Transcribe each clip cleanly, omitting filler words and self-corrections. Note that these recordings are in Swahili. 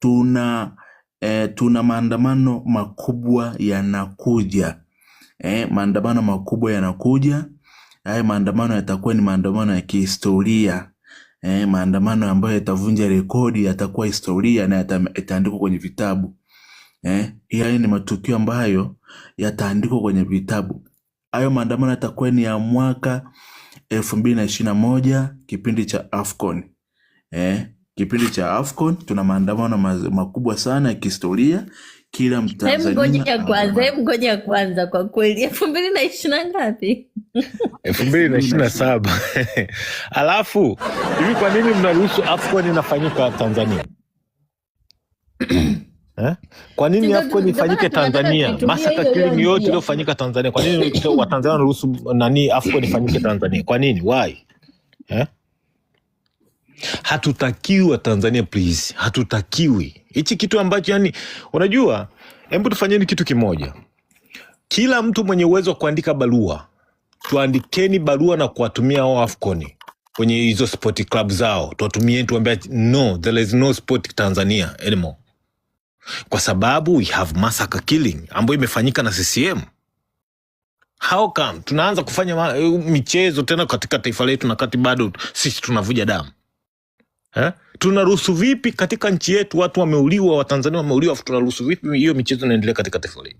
tuna maandamano makubwa yanakuja. Maandamano makubwa yanakuja. Haya maandamano yatakuwa ni maandamano ya kihistoria. Maandamano ambayo yatavunja rekodi, yatakuwa historia na yataandikwa kwenye vitabu. Haya ni matukio ambayo yataandikwa kwenye vitabu. Hayo maandamano yatakuwa ni ya mwaka 2021, kipindi cha AFCON. Kipindi cha AFCON tuna maandamano makubwa sana ya kihistoria. Kila Mtanzania ngoja kwanza kwa kweli 2020 ngapi? 2027. Alafu hivi kwa nini mnaruhusu AFCON inafanyika Tanzania? Kwa nini AFCON ifanyike Tanzania? Masaka killing yote iliyofanyika Tanzania. Kwa nini Watanzania wanaruhusu AFCON ifanyike Tanzania? Kwa nini? Why? Hatutakiwi Tanzania, please. Hatutakiwi. Hichi kitu ambacho yani unajua, hebu tufanyeni kitu kimoja. Kila mtu mwenye uwezo wa kuandika barua, tuandikeni barua na kuwatumia wao AFCON kwenye hizo sport club zao. Tuwatumie tuambie no, there is no sport Tanzania anymore. Kwa sababu we have massacre killing ambayo imefanyika na CCM. How come tunaanza kufanya michezo tena katika taifa letu na kati bado sisi tunavuja damu? Tunaruhusu vipi katika nchi yetu watu wameuliwa, Watanzania wameuliwa, tunaruhusu vipi hiyo michezo inaendelea katika taifa letu?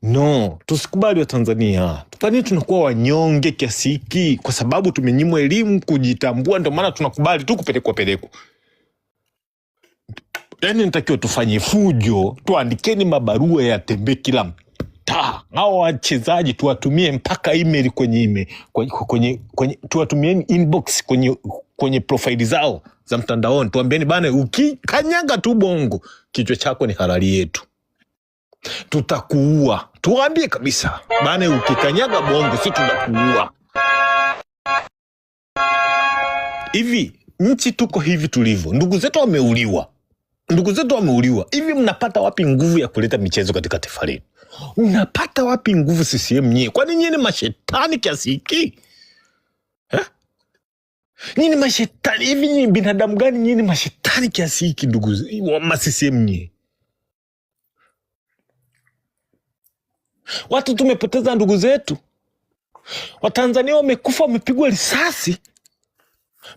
No, tusikubali wa Tanzania. Tupani tunakuwa wanyonge kiasi hiki kwa sababu tumenyimwa elimu kujitambua, ndio maana tunakubali tu kupelekwa. Yaani nitakiwa tufanye fujo, tuandikeni mabarua yatembee kila mtaa. Hao wachezaji tuwatumie mpaka email kwenye tuwatumie inbox kwenye profile zao za mtandaoni. Tuambieni bana, ukikanyaga tu bongo kichwa chako ni halali yetu. Tutakuua. Tuambie kabisa. Bana, ukikanyaga bongo si tutakuua. Hivi nchi tuko hivi tulivyo. Ndugu zetu wameuliwa. Hivi mnapata wapi nguvu ya kuleta michezo katika taifa letu? Unapata wapi nguvu CCM nyie? Kwani nyie ni mashetani kiasi hiki? Nyie ni mashetani. Hivi nyie binadamu gani nyie ni mashetani kiasi hiki ndugu wa CCM nyie? Watu tumepoteza ndugu zetu. Watanzania wamekufa, wamepigwa risasi.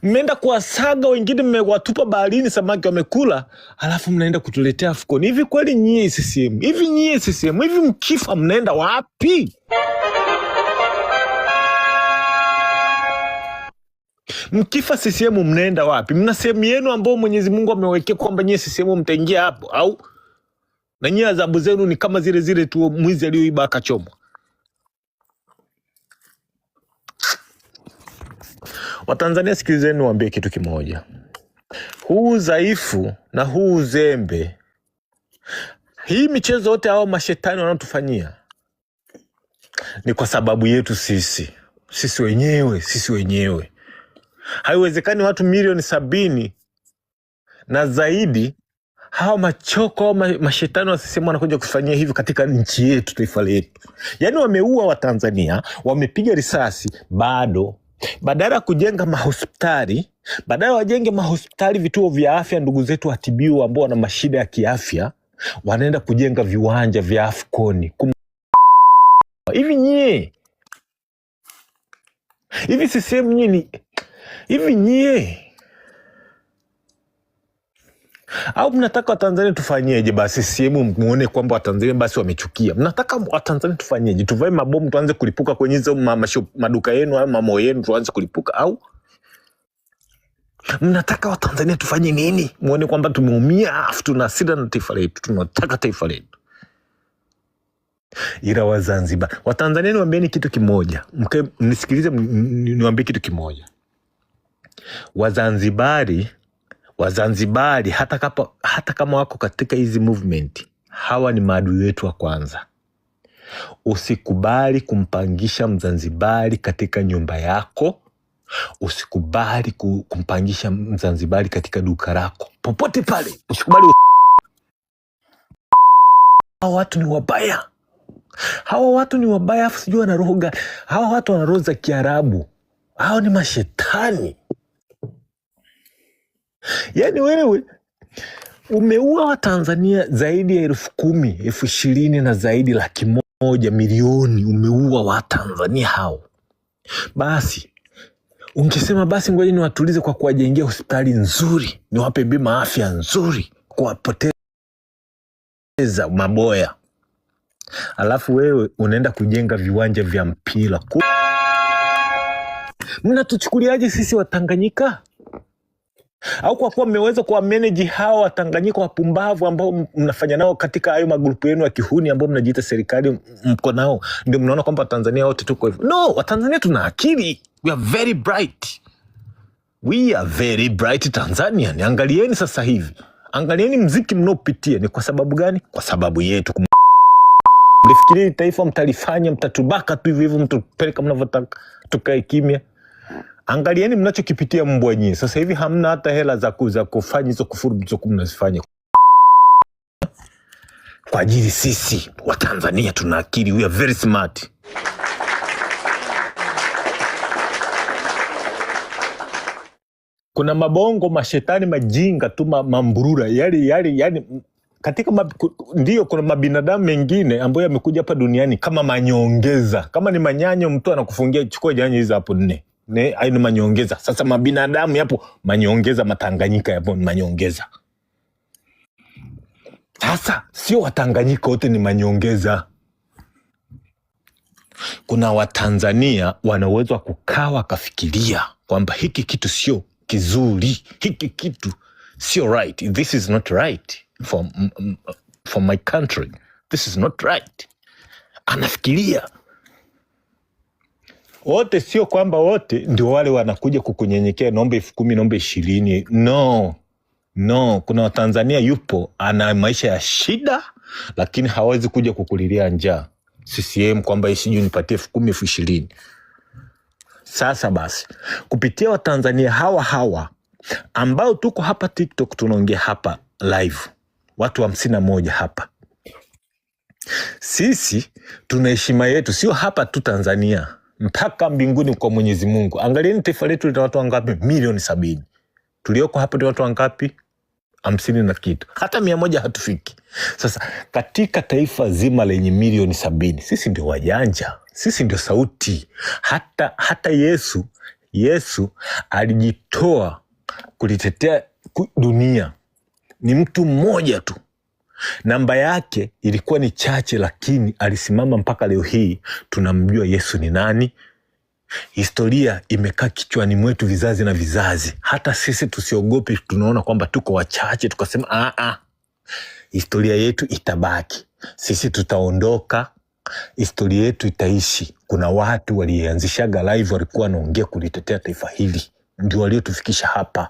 Mmeenda kuwasaga, wengine mmewatupa baharini, samaki wamekula, alafu mnaenda kutuletea AFCON. Hivi kweli nyie CCM? Hivi mkifa mnaenda wapi? Mkifa CCM mnaenda wapi? Mna sehemu yenu ambao Mwenyezi Mungu amewekea kwamba nyie CCM mtaingia hapo, au na nyie adhabu zenu ni kama zile tu mwizi aliyoiba akachomwa? Watanzania sikilizeni niwaambie kitu kimoja. Huu dhaifu na huu uzembe, hii michezo yote hao mashetani wanatufanyia ni kwa sababu yetu sisi wenyewe. Haiwezekani watu milioni 70 na zaidi hao machoko au mashetani wasisema wanakuja kufanyia hivi katika nchi yetu, taifa letu. Yaani wameua Watanzania, wamepiga risasi, badala ya kujenga mahospitali, badala wajenge mahospitali, vituo vya afya, ndugu zetu watibiwa ambao wana mashida ya kiafya, wanaenda kujenga viwanja vya AFCON. Hivi CCM nyie ni hivi nyie? Au mnataka Watanzania tufanyeje basi? CCM muone kwamba Watanzania basi wamechukia. Mnataka Watanzania tufanyeje? Tuvae mabomu tuanze kulipuka kwenye hizo maduka yenu au mamo yenu tuanze kulipuka? Au mnataka Watanzania tufanye nini? Muone kwamba tumeumia, afu tuna hasira na taifa letu, tunataka taifa letu. Ila Wazanzibar, Watanzania niwaambieni kitu kimoja. Nisikilize niwaambie kitu kimoja. Wazanzibari hata kama wako katika hizi movement, hawa ni maadui wetu wa kwanza. Usikubali kumpangisha Mzanzibari katika nyumba yako. Usikubali kumpangisha Mzanzibari katika duka lako. Popote pale, usikubali. Hawa watu ni wabaya. Afu sijui wana roho gani. Hawa watu wana roho za Kiarabu. Hao ni mashetani. Yani wewe umeua Watanzania zaidi ya 10,000, 20,000 na zaidi 100,000 umeua Watanzania hao. Basi ungesema basi ngoja niwatulize kwa kuwajengea hospitali nzuri, niwape bima afya nzuri, kuwapoteza maboya. Alafu wewe unaenda kujenga viwanja vya mpira. Mnatuchukuliaje sisi Watanganyika? Au kwa kuwa mmeweza kuwa manage hawa Watanganyika wapumbavu ambao mnafanya nao katika hayo magrupu yenu ya kihuni ambao mnajiita serikali mko nao, ndio mnaona kwamba Tanzania wote tuko hivyo? No, Watanzania tuna akili. We are very bright. We are very bright Tanzania. Niangalieni sasa hivi. Angalieni mziki mnaopitia ni kwa sababu gani? Kwa sababu yetu. Mlifikiri taifa mtalifanya, mtatubaka tu hivyo mtupeleka mnavyotaka tukae kimya? Angalieni mnachokipitia mbwa nyinyi. Sasa hivi hamna hata hela za kufanya hizo kufuru mlizokuwa mnazifanya. Kwa ajili sisi Watanzania tuna akili. We are very smart. Kuna mabongo mashetani majinga tu mamburura yani katika ndio kuna mabinadamu mengine ambayo yamekuja hapa duniani kama manyongeza. Kama ni manyanyo mtu anakufungia chukua nyanya hizo hapo 4. Hayo ni manyongeza. Sasa mabinadamu yapo manyongeza, Matanganyika yapo manyongeza. Sasa sio Watanganyika wote ni manyongeza. Kuna Watanzania wana uwezo wa kukaa wakafikiria kwamba hiki kitu sio kizuri, hiki kitu sio right, this is not right for my country, this is not right. Anafikiria. Wote sio kwamba wote ndio wale wanakuja kukunyenyekea naomba 10,000 naomba 20. No, kuna Watanzania yupo ana maisha ya shida lakini hawezi kuja kukulilia njaa CCM kwamba isiju nipatie 10,000 20. Sasa basi kupitia Watanzania hawa ambao tuko hapa TikTok tunaongea hapa live watu 51 hapa, sisi tuna heshima yetu sio hapa tu Tanzania mpaka mbinguni kwa Mwenyezi Mungu. Angalieni taifa letu lina watu wangapi? Milioni 70. Tulioko hapa ni watu wangapi? 50 na kitu, hata 100 hatufiki. Sasa katika taifa zima lenye milioni 70 sisi ndio wajanja, sisi ndio sauti. Hata Yesu alijitoa kulitetea dunia. Ni mtu mmoja tu, namba yake ilikuwa ni chache, lakini alisimama mpaka leo hii tunamjua Yesu ni nani. Historia imekaa kichwani mwetu vizazi na vizazi. Hata sisi tusiogope, tunaona kwamba tuko wachache tukasema historia yetu itabaki. Sisi tutaondoka, historia yetu itaishi. Kuna watu walianzishaga live walikuwa wanaongea kulitetea taifa hili, ndio waliotufikisha hapa.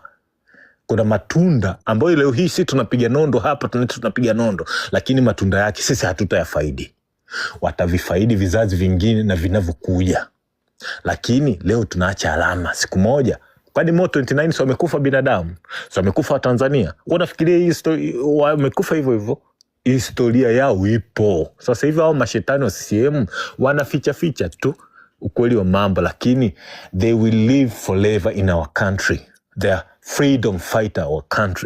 Kuna matunda ambayo leo hii sisi tunapiga nondo hapa, tunapiga nondo, lakini matunda yake sisi hatutayafaidi. Watavifaidi vizazi vingine na vinavyokuja. Lakini leo tunaacha alama. Siku moja kwani Mo 29 so wamekufa binadamu, so wamekufa Tanzania. Unafikiria hii wamekufa hivyo hivyo? Historia yao ipo. Sasa hivi hao mashetani wa CCM wanaficha tu ukweli wa mambo, lakini they will live forever in our country. They are freedom fighter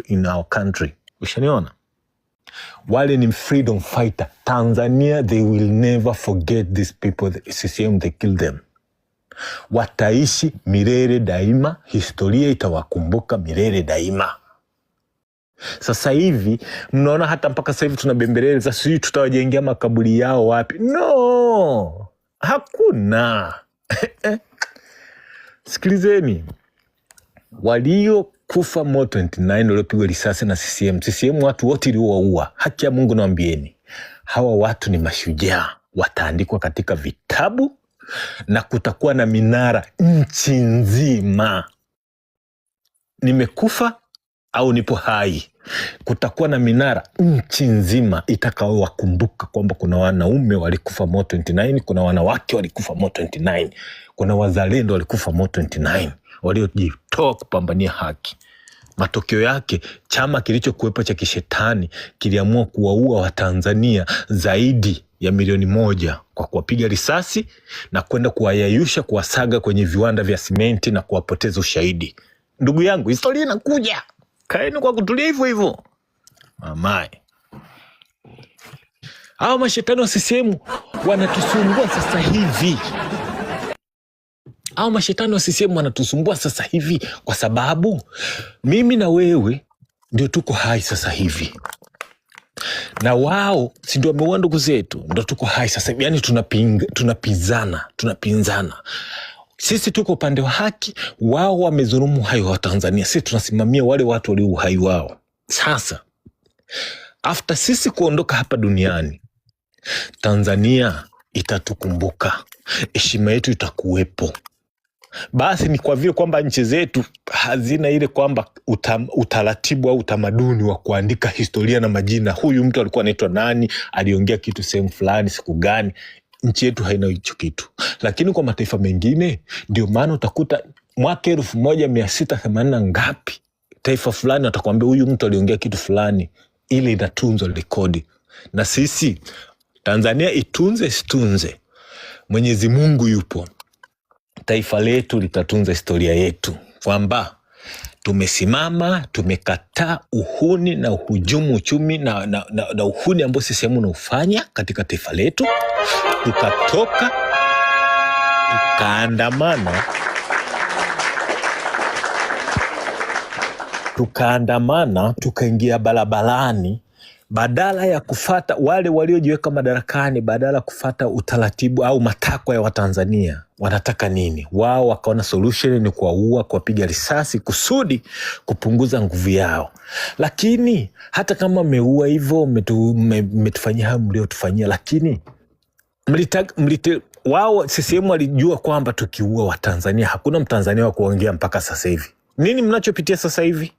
in our country. Ushaniona? Wale ni freedom fighter. Tanzania, they will never forget these people. The CCM, they killed them. Wataishi milele daima. Historia itawakumbuka milele daima. Sasa hivi mnaona hata mpaka sasa hivi tunabembeleza sisi tutawajengea makaburi yao wapi? No, hakuna. Sikilizeni, walio kufa Mo 29 waliopigwa risasi na CCM watu wote waliowaua, haki ya Mungu naambieni, hawa watu ni mashujaa. Wataandikwa katika vitabu na kutakuwa na minara nchi nzima. Nimekufa au nipo hai, kutakuwa na minara nchi nzima itakaowakumbuka kwamba kuna wanaume walikufa Mo 29, kuna wanawake walikufa Mo 29, kuna wazalendo walikufa Mo 29 waliojitoa kupambania haki. Matokeo yake chama kilichokuwepo cha kishetani kiliamua kuwaua Watanzania zaidi ya 1,000,000 kwa kuwapiga risasi na kwenda kuwayayusha, kuwasaga kwenye viwanda vya simenti na kuwapoteza ushahidi. Ndugu yangu, historia inakuja. Kaeni kwa kutulia hivyo hivyo. Mamae. Hao mashetani wa CCM wanatusumbua sasa hivi. Hao mashetani wa CCM wanatusumbua sasa hivi kwa sababu mimi na wewe ndio tuko hai sasa hivi. Na wao si ndio wameua ndugu zetu, ndio tuko hai sasa hivi. Yani tunapinzana. Sisi tuko upande wa haki, wao wamedhulumu uhai wa Tanzania. Sisi tunasimamia wale watu walio uhai wao. Sasa after sisi kuondoka hapa duniani, Tanzania itatukumbuka, heshima yetu itakuwepo. Basi ni kwa vile kwamba nchi zetu hazina ile kwamba utaratibu au utamaduni wa kuandika historia na majina. Huyu mtu alikuwa anaitwa nani, aliongea kitu sehemu fulani, siku gani. Nchi yetu haina hicho kitu. Lakini kwa mataifa mengine, ndio maana utakuta mwaka 1680 ngapi, taifa fulani atakwambia huyu mtu aliongea kitu fulani, ile inatunzwa rekodi. Na sisi Tanzania itunze isitunze, Mwenyezi Mungu yupo. Taifa letu litatunza historia yetu, kwamba tumesimama, tumekataa uhuni na uhujumu uchumi na uhuni ambao CCM unaufanya katika taifa letu. Tukatoka, tukaandamana, tukaingia barabarani, badala ya kufata wale waliojiweka madarakani, badala ya kufata utaratibu au matakwa ya Watanzania. Wanataka nini? Wao wakaona solution ni kuwaua, kuwapiga risasi kusudi kupunguza nguvu yao. Lakini hata kama mmeua hivyo, mmetufanyia hayo mliotufanyia, lakini wao CCM walijua kwamba tukiua Watanzania hakuna Mtanzania wa kuongea mpaka sasa hivi. Nini mnachopitia sasa hivi?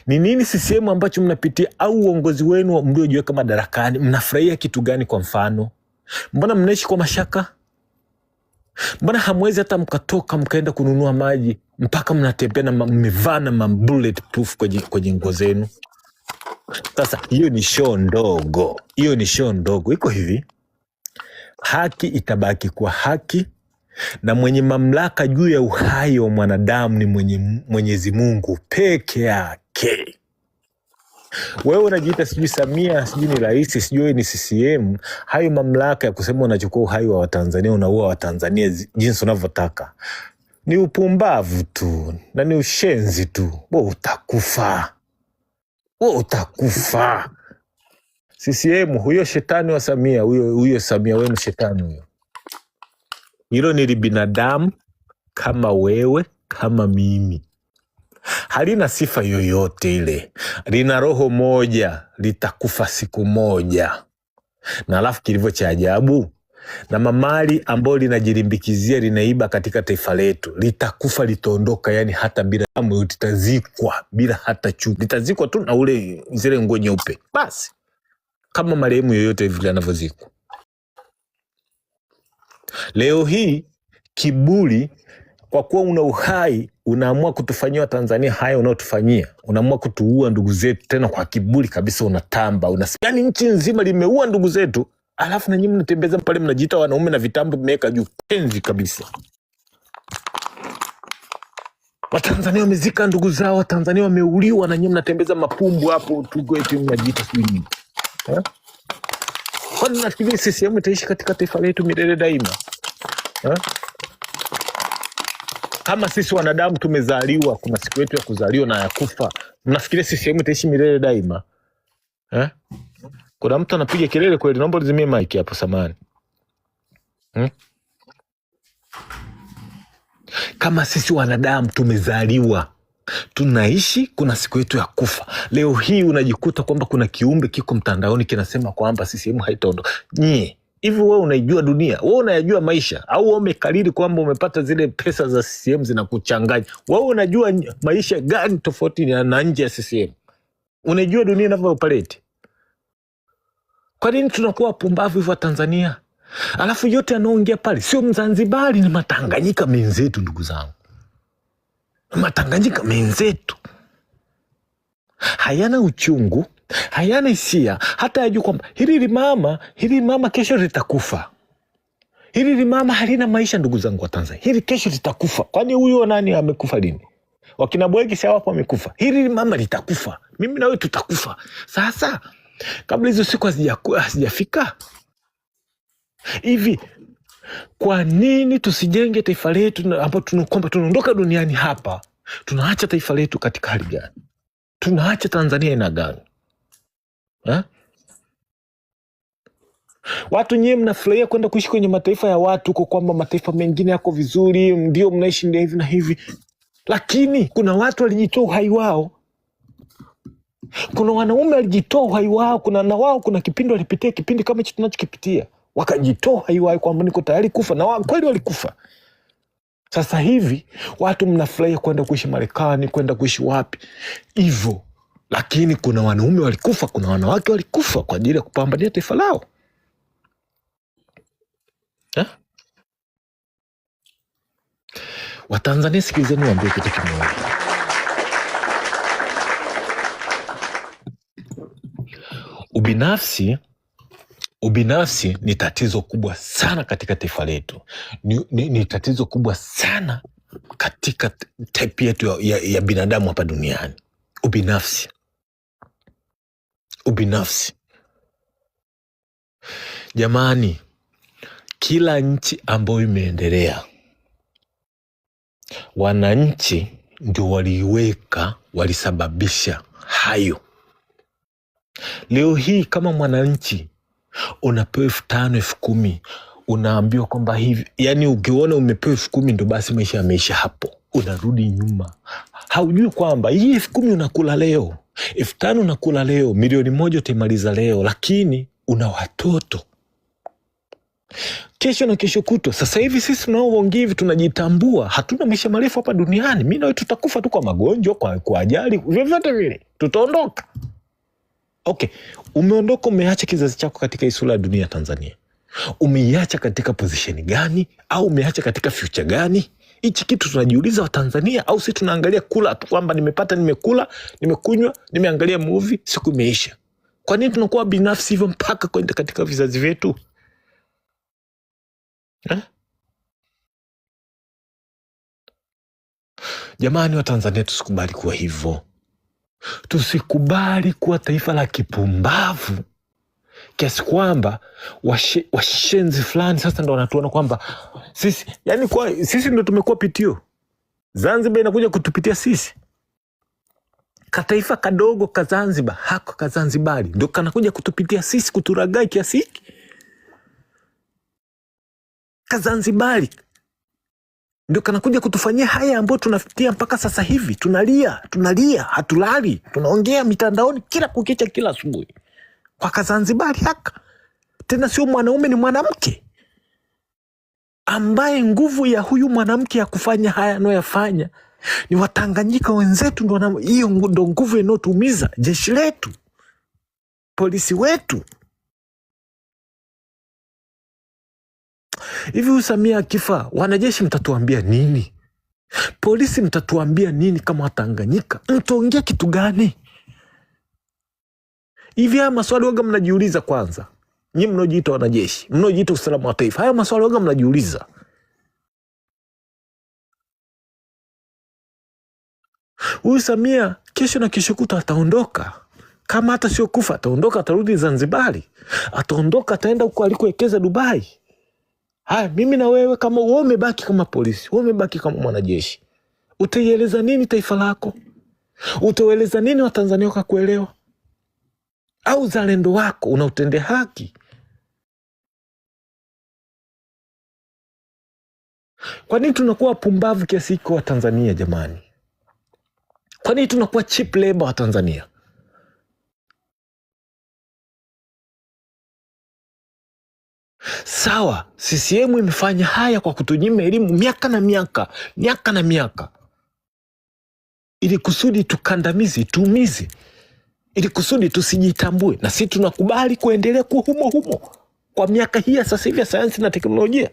Ni nini CCM ambacho mnapitia, au uongozi wenu mliojiweka madarakani mnafurahia kitu gani? Kwa mfano, mbona mnaishi kwa mashaka? Mbona hamwezi hata mkatoka mkaenda kununua maji, mpaka mnatembea na mmevaa na bulletproof kwenye nguo zenu? Sasa hiyo ni show ndogo. Iko hivi, haki itabaki kwa haki, na mwenye mamlaka juu ya uhai wa mwanadamu ni Mwenyezi Mungu peke yake. Wewe unajiita sijui Samia, sijui ni rais, sijui ni CCM. Hayo mamlaka ya kusema unachukua uhai wa Watanzania, unaua Watanzania jinsi unavyotaka, ni upumbavu tu na ni ushenzi tu. Wewe utakufa. CCM huyo shetani wa Samia, huyo Samia wenu shetani huyo. Hilo ni binadamu kama wewe, kama mimi. Halina sifa yoyote ile. Lina roho moja, litakufa siku moja. Na alafu kilivyo cha ajabu, na mamali ambao linajirimbikizia, linaiba katika taifa letu, litakufa, litaondoka, yani hata bila damu, litazikwa bila hata chuki. Litazikwa tu na zile nguo nyeupe. Basi kama marehemu yoyote vile anavyozikwa. Leo hii kiburi, kwa kuwa una uhai, unaamua kutufanyia Watanzania haya unaotufanyia. Unaamua kutuua ndugu zetu, tena kwa kiburi kabisa, unatamba. Yani nchi nzima limeua ndugu zetu, alafu na nyinyi mnatembeza pale, mnajiita wanaume na vitambo mmeweka juu. Penzi kabisa. Watanzania wamezika ndugu zao, Watanzania wameuliwa, na nyinyi mnatembeza mapumbu hapo tu, eti mnajiita sijui nini. Kwani nafikiri CCM itaishi katika taifa letu milele daima? Kama sisi wanadamu tumezaliwa, kuna siku yetu ya kuzaliwa na ya kufa, mnafikiri CCM itaishi milele daima? Kuna mtu anapiga kelele kweli, naomba nizimie mic hapo, samahani. Kama sisi wanadamu tumezaliwa, tunaishi, kuna siku yetu ya kufa. Leo hii unajikuta kwamba kuna kiumbe kiko mtandaoni kinasema kwamba CCM haitaondoka. Hivi wewe unaijua dunia? Wewe unayajua maisha? Au wewe umekariri kwamba umepata zile pesa za CCM zinakuchanganya? Wewe unajua maisha gani tofauti na nje ya CCM? Unajua dunia inavyo-operate? Kwa nini tunakuwa pumbavu hivyo Tanzania? Alafu yote anaongea pale sio Mzanzibari, ni Matanganyika menzetu, ndugu zangu. Matanganyika menzetu hayana uchungu, hayana hisia, hata yajua kwamba hili mama kesho litakufa. Hili mama halina maisha, ndugu zangu wa Tanzania. Hili kesho litakufa. Kwani huyo nani amekufa lini? Wakina Bwegi si hapo wamekufa. Hili mama litakufa. Mimi na wewe tutakufa. Sasa kabla hizo siku hazijafika, hivi kwa nini tusijenge taifa letu hapo kwamba tunaondoka duniani hapa, tunaacha taifa letu katika hali gani? Tunaacha Tanzania ina gani? Watu nyewe mnafurahia kwenda kuishi kwenye mataifa ya watu huko, kwamba mataifa mengine yako vizuri, ndio mnaishi ndio hivi na hivi. Lakini kuna watu walijitoa uhai wao. Kuna wanaume walijitoa uhai wao, kuna na wao kuna kipindi walipitia kipindi kama hicho tunachokipitia. Wakajitoa uhai wao kwamba niko tayari kufa, na wao kweli walikufa. Sasa hivi watu mnafurahia kwenda kuishi Marekani, kwenda kuishi wapi hivyo. Lakini kuna wanaume walikufa, kuna wanawake walikufa kwa ajili ya kupambania taifa lao. Watanzania, sikilizeni niwaambie kitu kimoja. Ubinafsi ni tatizo kubwa sana katika taifa letu. Ni tatizo kubwa sana katika type yetu ya binadamu hapa duniani. Ubinafsi. Jamani, kila nchi ambayo imeendelea, wananchi ndio walisababisha hayo. Leo hii kama mwananchi unapewa 5,000, 10,000, unaambiwa kwamba hivi, yani ukiona umepewa 10,000 ndio basi maisha yameisha hapo, unarudi nyuma. Haujui kwamba hii 10,000 unakula leo, 5,000 unakula leo, 1,000,000 utaimaliza leo, lakini una watoto kesho na kesho kutwa. Sasa hivi sisi tunaoongea hivi tunajitambua, hatuna maisha marefu hapa duniani. Mimi na wewe tutakufa tu kwa magonjwa, kwa ajali, vyovyote vile tutaondoka. Okay, umeondoka, umeacha kizazi chako katika isura ya dunia ya Tanzania. Umeiacha katika position gani? Au umeacha katika future gani? Hichi kitu tunajiuliza wa Tanzania, au sisi tunaangalia kula tu kwamba nimepata, nimekula, nimekunywa, nimeangalia movie, siku imeisha? Kwa nini tunakuwa binafsi hivyo mpaka kwenda katika vizazi vyetu? Jamani wa Tanzania, tusikubali kuwa hivyo. Tusikubali kuwa taifa la kipumbavu kiasi kwamba washenzi fulani sasa ndo wanatuona kwamba sisi, yani sisi ndo tumekuwa pitio. Zanzibar inakuja kutupitia sisi. Kataifa kadogo ka Zanzibar, hako ka Zanzibari ndo kanakuja kutupitia sisi, kuturagai kiasi hiki. Ka Zanzibari ndio kanakuja kutufanyia haya ambayo tunafikia mpaka sasa hivi. Tunalia, hatulali, tunaongea mitandaoni kila kukicha, kila asubuhi. Kwa Kazanzibari haka. Tena sio mwanaume, ni mwanamke, ambaye nguvu ya huyu mwanamke ya kufanya haya anayoyafanya ni Watanganyika wenzetu. Ndio hiyo ndo nguvu inayotumiza jeshi letu, polisi wetu. Hivi Samia akifa, wanajeshi mtatuambia nini? Polisi mtatuambia nini? Kama Watanganyika mtaongea kitu gani? Hivi haya maswali waga mnajiuliza kwanza? Nyinyi mnaojiita wanajeshi, mnaojiita usalama wa taifa, haya maswali waga mnajiuliza? Huyu Samia kesho na kesho kuta ataondoka. Kama hata sio kufa, ataondoka, atarudi Zanzibari, ataondoka, ataenda huko alikoekeza Dubai. Haya, mimi na wewe, kama wewe umebaki kama polisi, wewe umebaki kama mwanajeshi, utaieleza nini taifa lako? Utaeleza nini Watanzania wakakuelewa? Au uzalendo wako unautendea haki? Kwa nini tunakuwa pumbavu kiasi hiki wa Tanzania jamani? Kwa nini tunakuwa cheap labor wa Tanzania? Sawa, CCM imefanya haya kwa kutunyima elimu miaka na miaka, ili kusudi tukandamize, tuumize, ili kusudi tusijitambue, na sisi tunakubali kuendelea kuwa humo kwa miaka hii sasa hivi ya sayansi na teknolojia.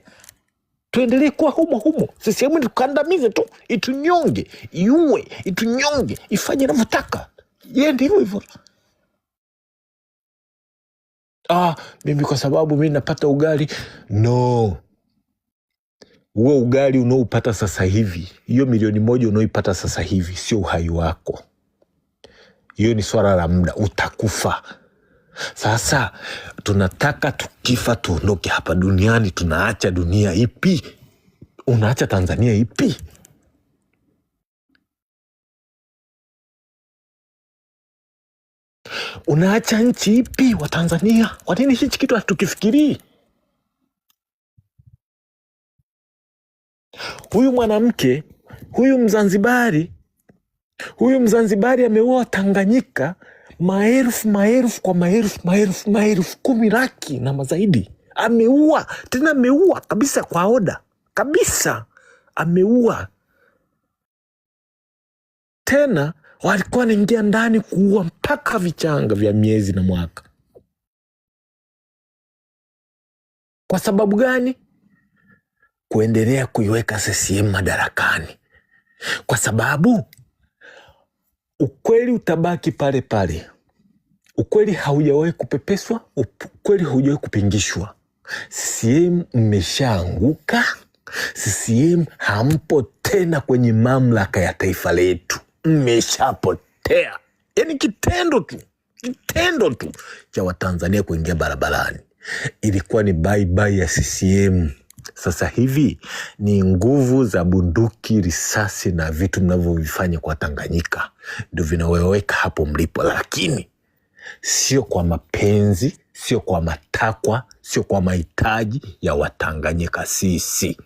Tuendelee kuwa humo. CCM tukandamize tu, itunyonge, iue, itunyonge, ifanye inavyotaka. Yende hivyo. Mimi kwa sababu mimi napata ugali. No. Huo ugali unaoupata sasa hivi, hiyo milioni 1 unaoipata sasa hivi, sio uhai wako. Hiyo ni swala la muda, utakufa. Sasa tunataka tukifa tuondoke hapa duniani. Tunaacha dunia ipi? Unaacha Tanzania ipi? Unaacha nchi ipi wa Tanzania? Kwa nini hichi kitu hatukifikirii? Huyu mwanamke, huyu Mzanzibari ameua Tanganyika maelfu kwa maelfu 10 laki na mazaidi. Ameua, tena ameua kabisa kwa oda. Kabisa ameua. Tena walikuwa wanaingia ndani kuua mpaka vichanga vya miezi na mwaka. Kwa sababu gani? Kuendelea kuiweka CCM madarakani. Kwa sababu ukweli utabaki pale pale. Ukweli haujawahi kupepeswa, ukweli haujawahi kupingishwa. CCM mmeshaanguka. CCM hampo tena kwenye mamlaka ya taifa letu. Mmeshapotea. Yaani kitendo tu cha Watanzania kuingia barabarani ilikuwa ni bye bye ya CCM. Sasa hivi ni nguvu za bunduki, risasi na vitu mnavyovifanya kwa Tanganyika ndio vinaweweka hapo mlipo, lakini sio kwa mapenzi, sio kwa matakwa, sio kwa mahitaji ya Watanganyika sisi.